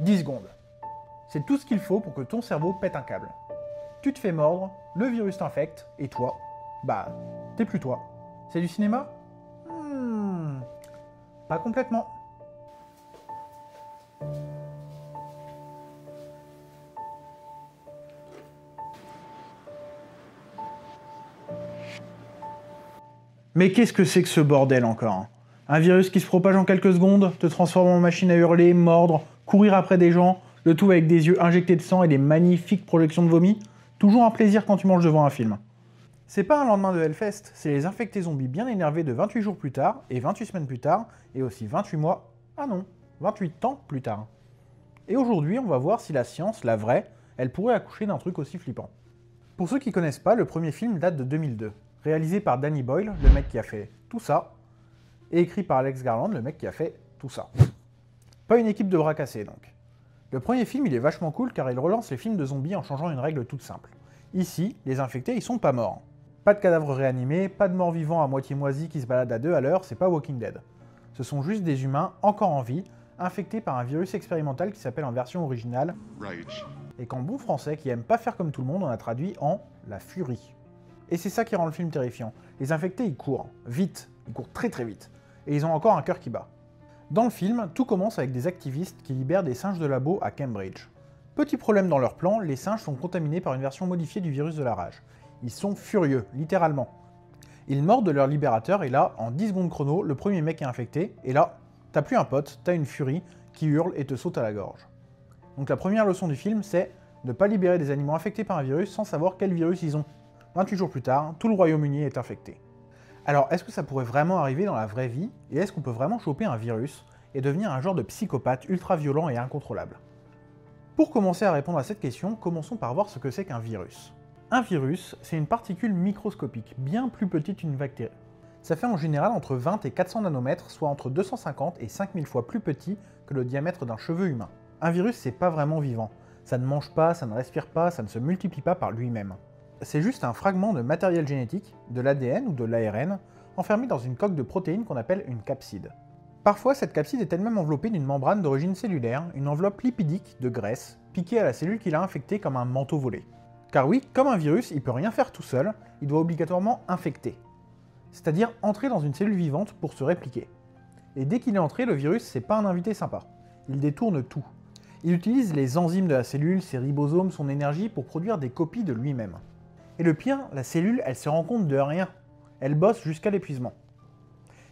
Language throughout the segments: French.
10 secondes. C'est tout ce qu'il faut pour que ton cerveau pète un câble. Tu te fais mordre, le virus t'infecte, et toi, t'es plus toi. C'est du cinéma? Pas complètement. Mais qu'est-ce que c'est que ce bordel encore? Un virus qui se propage en quelques secondes, te transforme en machine à hurler, mordre, courir après des gens, le tout avec des yeux injectés de sang et des magnifiques projections de vomi? Toujours un plaisir quand tu manges devant un film. C'est pas un lendemain de Hellfest, c'est les infectés zombies bien énervés de 28 jours plus tard, et 28 semaines plus tard, et aussi 28 mois, 28 ans plus tard. Et aujourd'hui, on va voir si la science, la vraie, elle pourrait accoucher d'un truc aussi flippant. Pour ceux qui connaissent pas, le premier film date de 2002, réalisé par Danny Boyle, le mec qui a fait tout ça, et écrit par Alex Garland, le mec qui a fait tout ça. Pas une équipe de bras cassés donc. Le premier film, il est vachement cool car il relance les films de zombies en changeant une règle toute simple. Ici, les infectés, ils sont pas morts. Pas de cadavres réanimés, pas de morts vivants à moitié moisis qui se baladent à 2 à l'heure, c'est pas Walking Dead. Ce sont juste des humains encore en vie, infectés par un virus expérimental qui s'appelle en version originale Rage. Et qu'en bon français, qui aime pas faire comme tout le monde, on a traduit en la furie. Et c'est ça qui rend le film terrifiant. Les infectés, ils courent, vite, ils courent très très vite. Et ils ont encore un cœur qui bat. Dans le film, tout commence avec des activistes qui libèrent des singes de labo à Cambridge. Petit problème dans leur plan, les singes sont contaminés par une version modifiée du virus de la rage. Ils sont furieux, littéralement. Ils mordent leur libérateur et là, en 10 secondes chrono, le premier mec est infecté, et là, t'as plus un pote, t'as une furie qui hurle et te saute à la gorge. Donc la première leçon du film, c'est ne pas libérer des animaux infectés par un virus sans savoir quel virus ils ont. 28 jours plus tard, tout le Royaume-Uni est infecté. Alors, est-ce que ça pourrait vraiment arriver dans la vraie vie, et est-ce qu'on peut vraiment choper un virus et devenir un genre de psychopathe ultra violent et incontrôlable? Pour commencer à répondre à cette question, commençons par voir ce que c'est qu'un virus. Un virus, c'est une particule microscopique, bien plus petite qu'une bactérie. Ça fait en général entre 20 et 400 nanomètres, soit entre 250 et 5000 fois plus petit que le diamètre d'un cheveu humain. Un virus, c'est pas vraiment vivant. Ça ne mange pas, ça ne respire pas, ça ne se multiplie pas par lui-même. C'est juste un fragment de matériel génétique, de l'ADN ou de l'ARN, enfermé dans une coque de protéines qu'on appelle une capside. Parfois, cette capside est elle-même enveloppée d'une membrane d'origine cellulaire, une enveloppe lipidique de graisse, piquée à la cellule qui l'a infectée comme un manteau volé. Car oui, comme un virus, il peut rien faire tout seul, il doit obligatoirement infecter. C'est-à-dire entrer dans une cellule vivante pour se répliquer. Et dès qu'il est entré, le virus, c'est pas un invité sympa. Il détourne tout. Il utilise les enzymes de la cellule, ses ribosomes, son énergie pour produire des copies de lui-même. Et le pire, la cellule, elle se rend compte de rien. Elle bosse jusqu'à l'épuisement.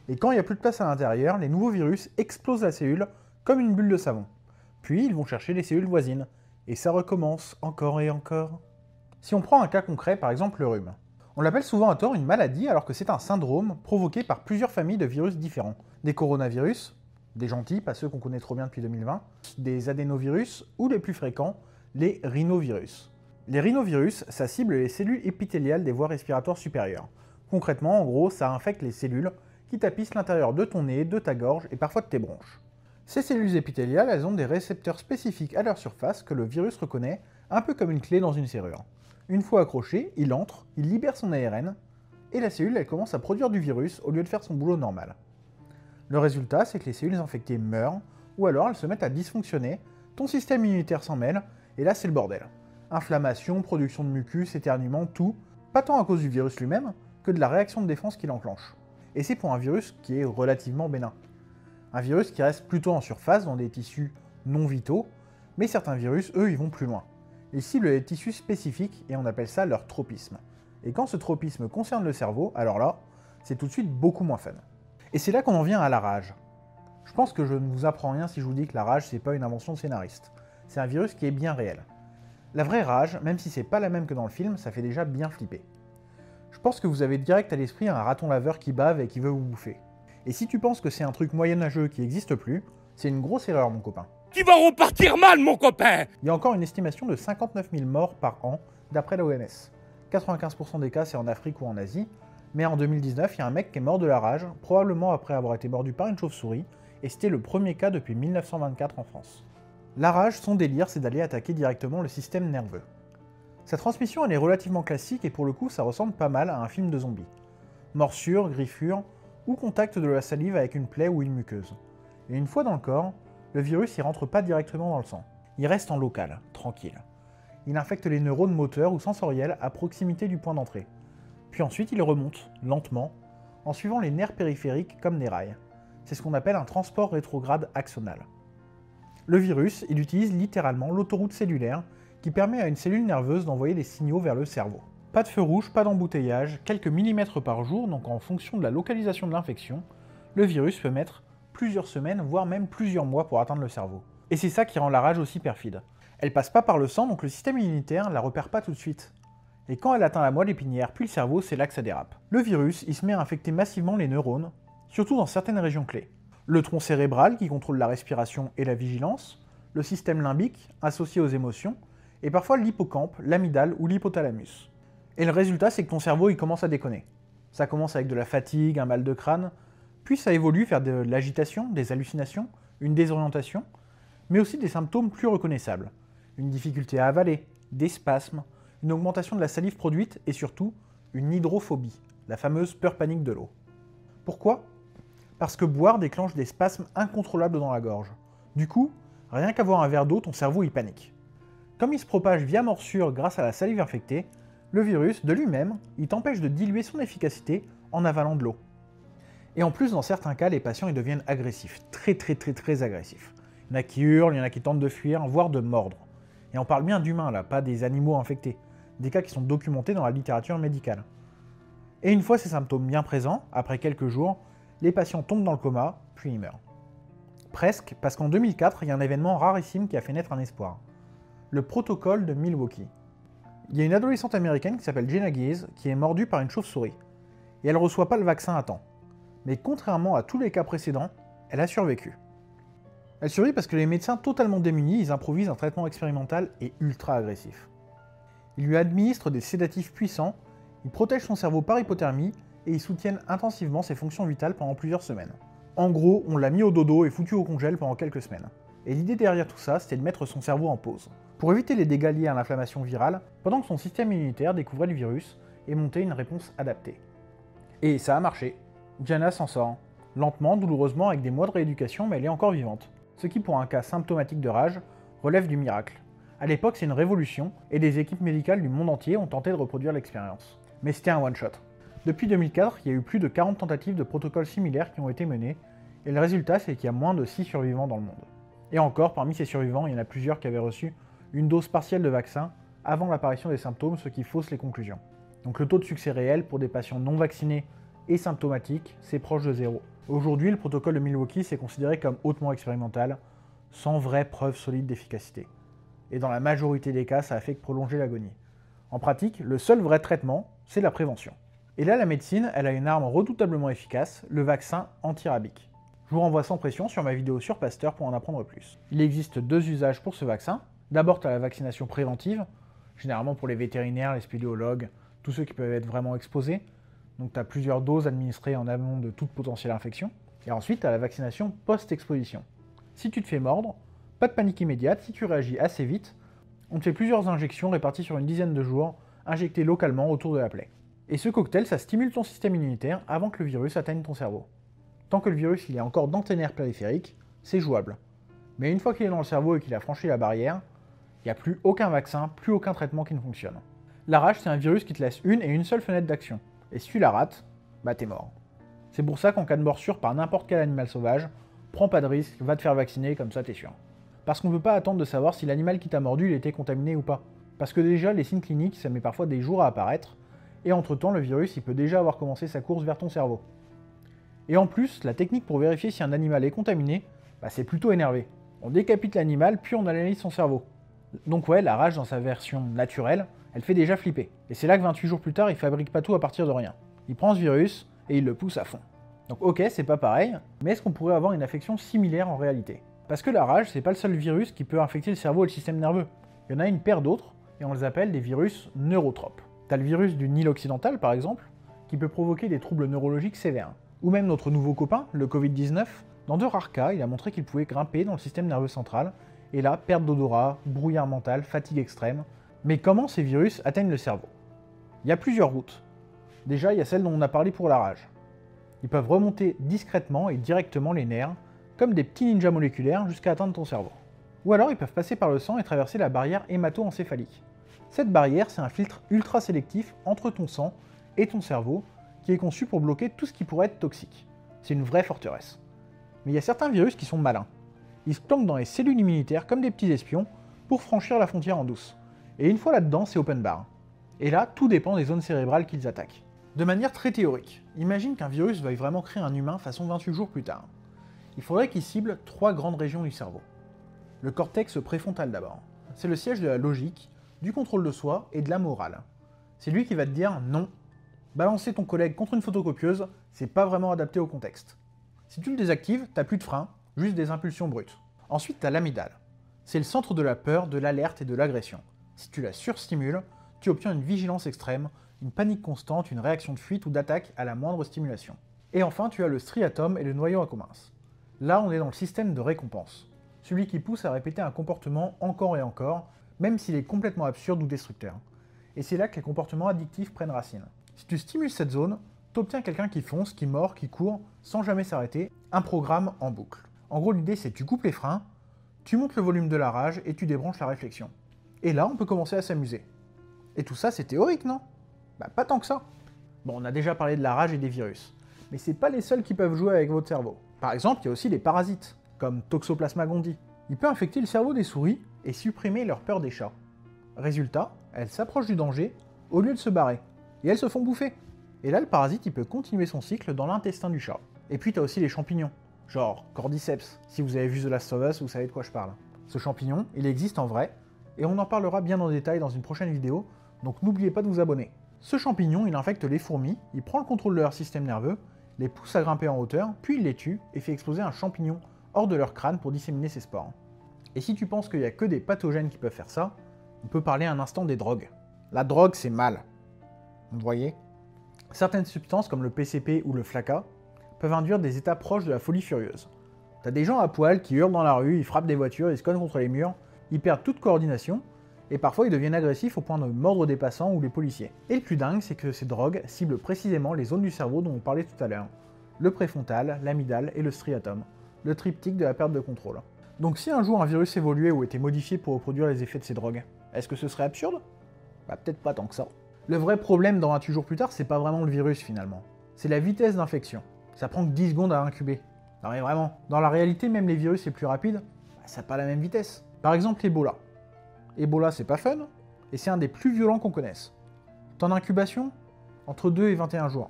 Et quand il n'y a plus de place à l'intérieur, les nouveaux virus explosent la cellule comme une bulle de savon. Puis ils vont chercher les cellules voisines. Et ça recommence encore et encore. Si on prend un cas concret, par exemple le rhume. On l'appelle souvent à tort une maladie alors que c'est un syndrome provoqué par plusieurs familles de virus différents. Des coronavirus, des gentils, pas ceux qu'on connaît trop bien depuis 2020, des adénovirus ou les plus fréquents, les rhinovirus. Les rhinovirus, ça cible les cellules épithéliales des voies respiratoires supérieures. Concrètement, en gros, ça infecte les cellules qui tapissent l'intérieur de ton nez, de ta gorge et parfois de tes bronches. Ces cellules épithéliales, elles ont des récepteurs spécifiques à leur surface que le virus reconnaît, un peu comme une clé dans une serrure. Une fois accroché, il entre, il libère son ARN, et la cellule, elle commence à produire du virus au lieu de faire son boulot normal. Le résultat, c'est que les cellules infectées meurent, ou alors elles se mettent à dysfonctionner, ton système immunitaire s'en mêle, et là c'est le bordel. Inflammation, production de mucus, éternuement, tout, pas tant à cause du virus lui-même, que de la réaction de défense qu'il enclenche. Et c'est pour un virus qui est relativement bénin. Un virus qui reste plutôt en surface, dans des tissus non vitaux, mais certains virus, eux, ils vont plus loin. Ils ciblent les tissus spécifiques et on appelle ça leur tropisme. Et quand ce tropisme concerne le cerveau, alors là, c'est tout de suite beaucoup moins fun. Et c'est là qu'on en vient à la rage. Je pense que je ne vous apprends rien si je vous dis que la rage, c'est pas une invention de scénariste. C'est un virus qui est bien réel. La vraie rage, même si c'est pas la même que dans le film, ça fait déjà bien flipper. Je pense que vous avez direct à l'esprit un raton laveur qui bave et qui veut vous bouffer. Et si tu penses que c'est un truc moyenâgeux qui n'existe plus, c'est une grosse erreur, mon copain. Tu vas repartir mal, mon copain! Il y a encore une estimation de 59 000 morts par an, d'après l'OMS. 95% des cas, c'est en Afrique ou en Asie, mais en 2019, il y a un mec qui est mort de la rage, probablement après avoir été mordu par une chauve-souris, et c'était le premier cas depuis 1924 en France. La rage, son délire, c'est d'aller attaquer directement le système nerveux. Sa transmission, elle est relativement classique, et pour le coup, ça ressemble pas mal à un film de zombies. Morsure, griffure, ou contact de la salive avec une plaie ou une muqueuse. Et une fois dans le corps, le virus ne rentre pas directement dans le sang. Il reste en local, tranquille. Il infecte les neurones moteurs ou sensoriels à proximité du point d'entrée. Puis ensuite, il remonte, lentement, en suivant les nerfs périphériques comme des rails. C'est ce qu'on appelle un transport rétrograde axonal. Le virus, il utilise littéralement l'autoroute cellulaire qui permet à une cellule nerveuse d'envoyer des signaux vers le cerveau. Pas de feu rouge, pas d'embouteillage, quelques millimètres par jour, donc en fonction de la localisation de l'infection, le virus peut mettre plusieurs semaines, voire même plusieurs mois pour atteindre le cerveau. Et c'est ça qui rend la rage aussi perfide. Elle passe pas par le sang, donc le système immunitaire la repère pas tout de suite. Et quand elle atteint la moelle épinière puis le cerveau, c'est là que ça dérape. Le virus, il se met à infecter massivement les neurones, surtout dans certaines régions clés. Le tronc cérébral qui contrôle la respiration et la vigilance, le système limbique associé aux émotions, et parfois l'hippocampe, l'amygdale ou l'hypothalamus. Et le résultat, c'est que ton cerveau il commence à déconner. Ça commence avec de la fatigue, un mal de crâne, puis ça évolue vers de l'agitation, des hallucinations, une désorientation, mais aussi des symptômes plus reconnaissables. Une difficulté à avaler, des spasmes, une augmentation de la salive produite et surtout une hydrophobie, la fameuse peur panique de l'eau. Pourquoi ? Parce que boire déclenche des spasmes incontrôlables dans la gorge. Du coup, rien qu'avoir un verre d'eau, ton cerveau y panique. Comme il se propage via morsure grâce à la salive infectée, le virus, de lui-même, il t'empêche de diluer son efficacité en avalant de l'eau. Et en plus, dans certains cas, les patients ils deviennent agressifs, très agressifs. Il y en a qui hurlent, il y en a qui tentent de fuir, voire de mordre. Et on parle bien d'humains là, pas des animaux infectés. Des cas qui sont documentés dans la littérature médicale. Et une fois ces symptômes bien présents, après quelques jours, les patients tombent dans le coma, puis ils meurent. Presque, parce qu'en 2004, il y a un événement rarissime qui a fait naître un espoir. Le protocole de Milwaukee. Il y a une adolescente américaine qui s'appelle Jenna Gies qui est mordue par une chauve-souris. Et elle ne reçoit pas le vaccin à temps. Mais contrairement à tous les cas précédents, elle a survécu. Elle survit parce que les médecins totalement démunis, ils improvisent un traitement expérimental et ultra agressif. Ils lui administrent des sédatifs puissants, ils protègent son cerveau par hypothermie et ils soutiennent intensivement ses fonctions vitales pendant plusieurs semaines. En gros, on l'a mis au dodo et foutu au congèle pendant quelques semaines. Et l'idée derrière tout ça, c'était de mettre son cerveau en pause, pour éviter les dégâts liés à l'inflammation virale, pendant que son système immunitaire découvrait le virus et montait une réponse adaptée. Et ça a marché. Jenna s'en sort. Lentement, douloureusement, avec des mois de rééducation, mais elle est encore vivante. Ce qui, pour un cas symptomatique de rage, relève du miracle. À l'époque, c'est une révolution, et des équipes médicales du monde entier ont tenté de reproduire l'expérience. Mais c'était un one-shot. Depuis 2004, il y a eu plus de 40 tentatives de protocoles similaires qui ont été menées, et le résultat, c'est qu'il y a moins de 6 survivants dans le monde. Et encore, parmi ces survivants, il y en a plusieurs qui avaient reçu une dose partielle de vaccin avant l'apparition des symptômes, ce qui fausse les conclusions. Donc le taux de succès réel pour des patients non vaccinés et symptomatiques, c'est proche de zéro. Aujourd'hui, le protocole de Milwaukee s'est considéré comme hautement expérimental, sans vraie preuve solide d'efficacité. Et dans la majorité des cas, ça a fait que prolonger l'agonie. En pratique, le seul vrai traitement, c'est la prévention. Et là, la médecine, elle a une arme redoutablement efficace, le vaccin antirabique. Je vous renvoie sans pression sur ma vidéo sur Pasteur pour en apprendre plus. Il existe 2 usages pour ce vaccin. D'abord, tu as la vaccination préventive, généralement pour les vétérinaires, les spéléologues, tous ceux qui peuvent être vraiment exposés. Donc tu as plusieurs doses administrées en amont de toute potentielle infection. Et ensuite, tu as la vaccination post-exposition. Si tu te fais mordre, pas de panique immédiate, si tu réagis assez vite, on te fait plusieurs injections réparties sur une dizaine de jours, injectées localement autour de la plaie. Et ce cocktail, ça stimule ton système immunitaire avant que le virus atteigne ton cerveau. Tant que le virus il est encore dans tes nerfs périphériques, c'est jouable. Mais une fois qu'il est dans le cerveau et qu'il a franchi la barrière, il n'y a plus aucun vaccin, plus aucun traitement qui ne fonctionne. La rage, c'est un virus qui te laisse une et une seule fenêtre d'action. Et si tu la rates, bah t'es mort. C'est pour ça qu'en cas de morsure par n'importe quel animal sauvage, prends pas de risque, va te faire vacciner, comme ça t'es sûr. Parce qu'on ne peut pas attendre de savoir si l'animal qui t'a mordu il était contaminé ou pas. Parce que déjà, les signes cliniques, ça met parfois des jours à apparaître, et entre-temps, le virus il peut déjà avoir commencé sa course vers ton cerveau. Et en plus, la technique pour vérifier si un animal est contaminé, bah c'est plutôt énervé. On décapite l'animal, puis on analyse son cerveau. Donc ouais, la rage dans sa version naturelle, elle fait déjà flipper. Et c'est là que 28 jours plus tard, il fabrique pas tout à partir de rien. Il prend ce virus, et il le pousse à fond. Donc ok, c'est pas pareil, mais est-ce qu'on pourrait avoir une affection similaire en réalité? Parce que la rage, c'est pas le seul virus qui peut infecter le cerveau et le système nerveux. Il y en a une paire d'autres, et on les appelle des virus neurotropes. T'as le virus du Nil occidental par exemple, qui peut provoquer des troubles neurologiques sévères. Ou même notre nouveau copain, le Covid-19, dans de rares cas, il a montré qu'il pouvait grimper dans le système nerveux central, et là, perte d'odorat, brouillard mental, fatigue extrême. Mais comment ces virus atteignent le cerveau? Il y a plusieurs routes. Déjà, il y a celle dont on a parlé pour la rage. Ils peuvent remonter discrètement et directement les nerfs, comme des petits ninjas moléculaires jusqu'à atteindre ton cerveau. Ou alors ils peuvent passer par le sang et traverser la barrière hémato-encéphalique. Cette barrière, c'est un filtre ultra sélectif entre ton sang et ton cerveau qui est conçu pour bloquer tout ce qui pourrait être toxique. C'est une vraie forteresse. Mais il y a certains virus qui sont malins. Ils se planquent dans les cellules immunitaires comme des petits espions pour franchir la frontière en douce. Et une fois là-dedans, c'est open bar. Et là, tout dépend des zones cérébrales qu'ils attaquent. De manière très théorique, imagine qu'un virus veuille vraiment créer un humain façon 28 jours plus tard. Il faudrait qu'il cible 3 grandes régions du cerveau. Le cortex préfrontal d'abord. C'est le siège de la logique, du contrôle de soi et de la morale. C'est lui qui va te dire non. Balancer ton collègue contre une photocopieuse, c'est pas vraiment adapté au contexte. Si tu le désactives, t'as plus de frein, juste des impulsions brutes. Ensuite, t'as l'amygdale. C'est le centre de la peur, de l'alerte et de l'agression. Si tu la surstimules, tu obtiens une vigilance extrême, une panique constante, une réaction de fuite ou d'attaque à la moindre stimulation. Et enfin, tu as le striatum et le noyau accumbens. Là, on est dans le système de récompense. Celui qui pousse à répéter un comportement encore et encore, même s'il est complètement absurde ou destructeur. Et c'est là que les comportements addictifs prennent racine. Si tu stimules cette zone, t'obtiens quelqu'un qui fonce, qui mord, qui court, sans jamais s'arrêter, un programme en boucle. En gros, l'idée c'est que tu coupes les freins, tu montes le volume de la rage et tu débranches la réflexion. Et là, on peut commencer à s'amuser. Et tout ça, c'est théorique, non? Bah, pas tant que ça. Bon, on a déjà parlé de la rage et des virus. Mais c'est pas les seuls qui peuvent jouer avec votre cerveau. Par exemple, il y a aussi les parasites, comme Toxoplasma gondii. Il peut infecter le cerveau des souris et supprimer leur peur des chats. Résultat, elles s'approchent du danger au lieu de se barrer. Et elles se font bouffer. Et là, le parasite, il peut continuer son cycle dans l'intestin du chat. Et puis, t'as aussi les champignons, genre Cordyceps. Si vous avez vu The Last of Us, vous savez de quoi je parle. Ce champignon, il existe en vrai, et on en parlera bien en détail dans une prochaine vidéo, donc n'oubliez pas de vous abonner. Ce champignon, il infecte les fourmis, il prend le contrôle de leur système nerveux, les pousse à grimper en hauteur, puis il les tue et fait exploser un champignon hors de leur crâne pour disséminer ses spores. Et si tu penses qu'il n'y a que des pathogènes qui peuvent faire ça, on peut parler un instant des drogues. La drogue, c'est mal. Vous voyez ? Certaines substances comme le PCP ou le flaka peuvent induire des états proches de la folie furieuse. T'as des gens à poil qui hurlent dans la rue, ils frappent des voitures, ils se cognent contre les murs, ils perdent toute coordination, et parfois ils deviennent agressifs au point de mordre des passants ou les policiers. Et le plus dingue, c'est que ces drogues ciblent précisément les zones du cerveau dont on parlait tout à l'heure. Le préfrontal, l'amygdale et le striatum, le triptyque de la perte de contrôle. Donc si un jour un virus évoluait ou était modifié pour reproduire les effets de ces drogues, est-ce que ce serait absurde? Bah peut-être pas tant que ça. Le vrai problème dans 28 jours plus tard, c'est pas vraiment le virus finalement. C'est la vitesse d'infection. Ça prend que 10 secondes à incuber. Non mais vraiment, dans la réalité, même les virus les plus rapides, bah, ça n'a pas la même vitesse. Par exemple l'Ebola. Ebola c'est pas fun, et c'est un des plus violents qu'on connaisse. Temps d'incubation, entre 2 et 21 jours.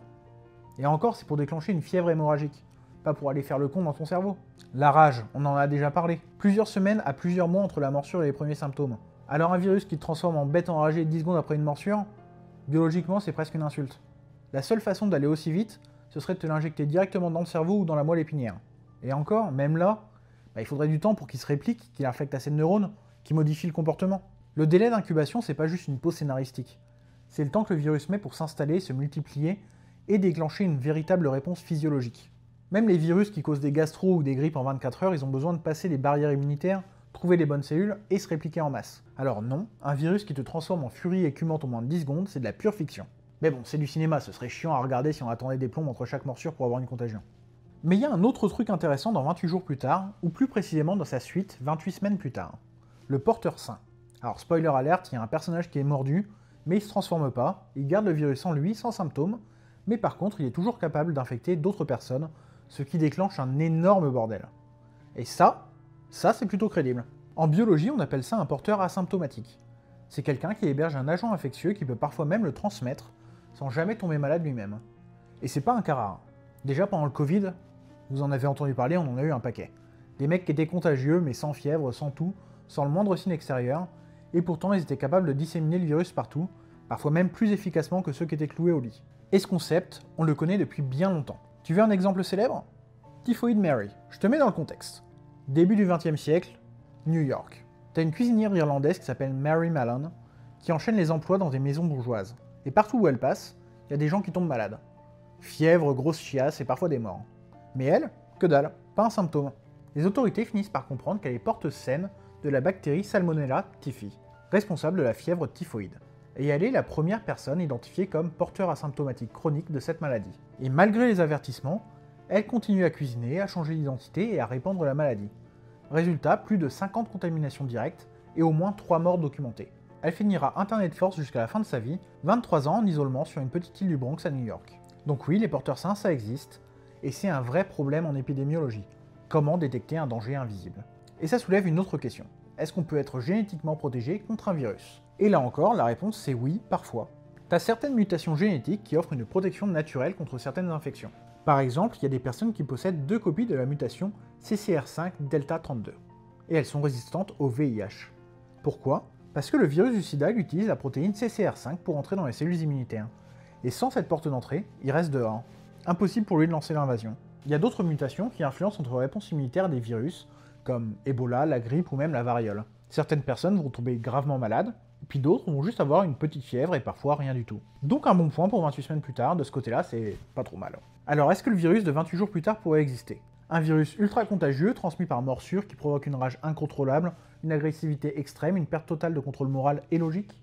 Et encore, c'est pour déclencher une fièvre hémorragique, pas pour aller faire le con dans ton cerveau. La rage, on en a déjà parlé. Plusieurs semaines à plusieurs mois entre la morsure et les premiers symptômes. Alors un virus qui te transforme en bête enragée 10 secondes après une morsure, biologiquement c'est presque une insulte. La seule façon d'aller aussi vite, ce serait de te l'injecter directement dans le cerveau ou dans la moelle épinière. Et encore, même là, il faudrait du temps pour qu'il se réplique, qu'il infecte assez de neurones, qu'il modifie le comportement. Le délai d'incubation, c'est pas juste une pause scénaristique. C'est le temps que le virus met pour s'installer, se multiplier et déclencher une véritable réponse physiologique. Même les virus qui causent des gastro ou des grippes en 24 heures, ils ont besoin de passer les barrières immunitaires, trouver les bonnes cellules et se répliquer en masse. Alors non, un virus qui te transforme en furie écumante en moins de 10 secondes, c'est de la pure fiction. Mais bon, c'est du cinéma, ce serait chiant à regarder si on attendait des plombs entre chaque morsure pour avoir une contagion. Mais il y a un autre truc intéressant dans 28 jours plus tard, ou plus précisément dans sa suite, 28 semaines plus tard. Le porteur sain. Alors spoiler alert, il y a un personnage qui est mordu, mais il se transforme pas, il garde le virus en lui, sans symptômes, mais par contre il est toujours capable d'infecter d'autres personnes, ce qui déclenche un énorme bordel. Et ça c'est plutôt crédible. En biologie, on appelle ça un porteur asymptomatique. C'est quelqu'un qui héberge un agent infectieux qui peut parfois même le transmettre, sans jamais tomber malade lui-même. Et c'est pas un cas rare. Déjà pendant le Covid, vous en avez entendu parler, on en a eu un paquet. Des mecs qui étaient contagieux, mais sans fièvre, sans tout, sans le moindre signe extérieur, et pourtant ils étaient capables de disséminer le virus partout, parfois même plus efficacement que ceux qui étaient cloués au lit. Et ce concept, on le connaît depuis bien longtemps. Tu veux un exemple célèbre? Typhoid Mary. Je te mets dans le contexte. Début du XXe siècle, New York. T'as une cuisinière irlandaise qui s'appelle Mary Mallon, qui enchaîne les emplois dans des maisons bourgeoises. Et partout où elle passe, il y a des gens qui tombent malades. Fièvre, grosse chiasse et parfois des morts. Mais elle, que dalle, pas un symptôme. Les autorités finissent par comprendre qu'elle est porteuse saine de la bactérie Salmonella typhi, responsable de la fièvre typhoïde. Et elle est la première personne identifiée comme porteur asymptomatique chronique de cette maladie. Et malgré les avertissements, Elle continue à cuisiner, à changer d'identité et à répandre la maladie. Résultat, plus de 50 contaminations directes et au moins 3 morts documentées. Elle finira Internet Force jusqu'à la fin de sa vie, 23 ans en isolement sur une petite île du Bronx à New York. Donc oui, les porteurs sains, ça existe, et c'est un vrai problème en épidémiologie. Comment détecter un danger invisible? Et ça soulève une autre question. Est-ce qu'on peut être génétiquement protégé contre un virus? Et là encore, la réponse c'est oui, parfois. T'as certaines mutations génétiques qui offrent une protection naturelle contre certaines infections. Par exemple, il y a des personnes qui possèdent 2 copies de la mutation CCR5 delta 32. Et elles sont résistantes au VIH. Pourquoi? Parce que le virus du sida utilise la protéine CCR5 pour entrer dans les cellules immunitaires. Et sans cette porte d'entrée, il reste dehors. Impossible pour lui de lancer l'invasion. Il y a d'autres mutations qui influencent notre réponse immunitaire des virus, comme Ebola, la grippe ou même la variole. Certaines personnes vont tomber gravement malades, puis d'autres vont juste avoir une petite fièvre et parfois rien du tout. Donc un bon point pour 28 semaines plus tard, de ce côté-là, c'est pas trop mal. Alors est-ce que le virus de 28 jours plus tard pourrait exister? Un virus ultra contagieux, transmis par morsure, qui provoque une rage incontrôlable, une agressivité extrême, une perte totale de contrôle moral et logique?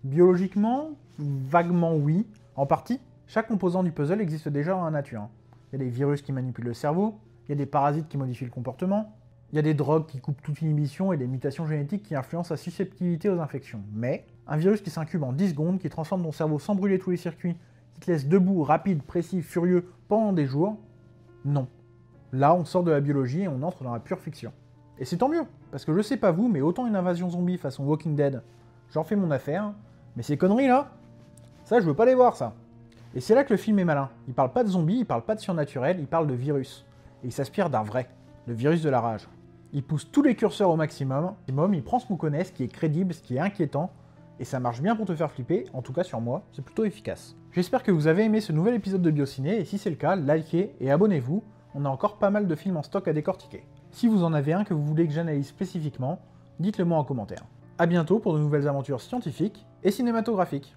Biologiquement, vaguement oui, en partie. Chaque composant du puzzle existe déjà dans la nature. Il y a des virus qui manipulent le cerveau, il y a des parasites qui modifient le comportement, il y a des drogues qui coupent toute inhibition et des mutations génétiques qui influencent la susceptibilité aux infections. Mais, un virus qui s'incube en 10 secondes, qui transforme ton cerveau sans brûler tous les circuits, qui te laisse debout, rapide, précis, furieux, pendant des jours, non. Là, on sort de la biologie et on entre dans la pure fiction. Et c'est tant mieux, parce que je sais pas vous, mais autant une invasion zombie façon Walking Dead, j'en fais mon affaire, mais ces conneries là, ça je veux pas les voir ça. Et c'est là que le film est malin. Il parle pas de zombies, il parle pas de surnaturel, il parle de virus. Et il s'inspire d'un vrai, le virus de la rage. Il pousse tous les curseurs au maximum, il prend ce qu'on connaît, ce qui est crédible, ce qui est inquiétant, et ça marche bien pour te faire flipper, en tout cas sur moi, c'est plutôt efficace. J'espère que vous avez aimé ce nouvel épisode de Biociné, et si c'est le cas, likez et abonnez-vous, on a encore pas mal de films en stock à décortiquer. Si vous en avez un que vous voulez que j'analyse spécifiquement, dites-le moi en commentaire. A bientôt pour de nouvelles aventures scientifiques et cinématographiques.